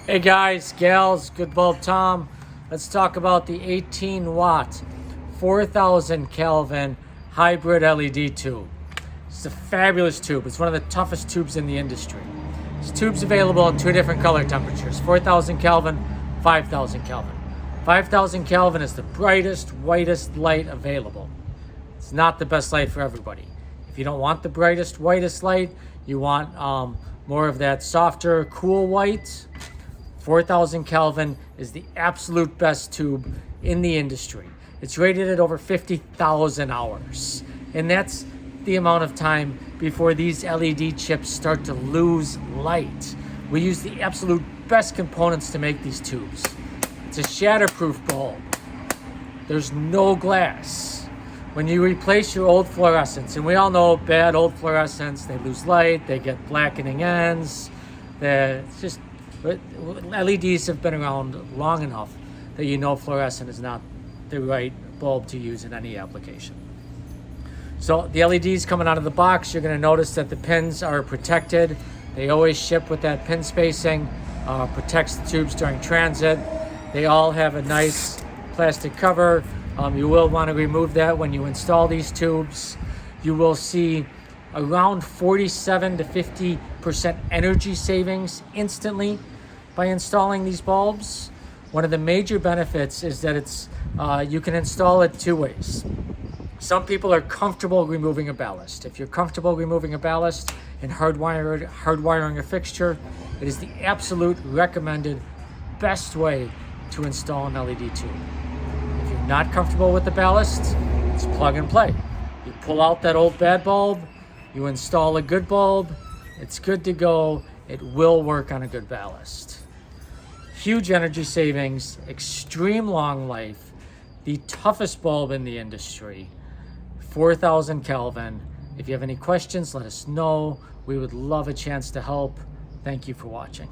Hey guys, gals, GoodBulb Tom. Let's talk about the 18 watt, 4000 Kelvin hybrid LED tube. It's a fabulous tube. It's one of the toughest tubes in the industry. This tube's available in two different color temperatures, 4000 Kelvin, 5000 Kelvin. 5000 Kelvin is the brightest, whitest light available. It's not the best light for everybody. If you don't want the brightest, whitest light, you want more of that softer, cool white, 4000 Kelvin is the absolute best tube in the industry. It's rated at over 50,000 hours. And that's the amount of time before these LED chips start to lose light. We use the absolute best components to make these tubes. It's a shatterproof bulb. There's no glass. When you replace your old fluorescents, and we all know bad old fluorescents, they lose light, they get blackening ends. It's just, LEDs have been around long enough that you know fluorescent is not the right bulb to use in any application. So the LEDs coming out of the box, you're going to notice that the pins are protected. They always ship with that pin spacing, protects the tubes during transit. They all have a nice plastic cover. You will want to remove that when you install these tubes. You will see around 47 to 50% energy savings instantly by installing these bulbs. One of the major benefits is that you can install it two ways. Some people are comfortable removing a ballast. If you're comfortable removing a ballast and hardwiring a fixture, it is the absolute recommended best way to install an LED tube. If you're not comfortable with the ballast, it's plug and play. You pull out that old bad bulb, you install a good bulb, it's good to go. It will work on a good ballast. Huge energy savings, extreme long life, the toughest bulb in the industry, 4000 Kelvin. If you have any questions, let us know. We would love a chance to help. Thank you for watching.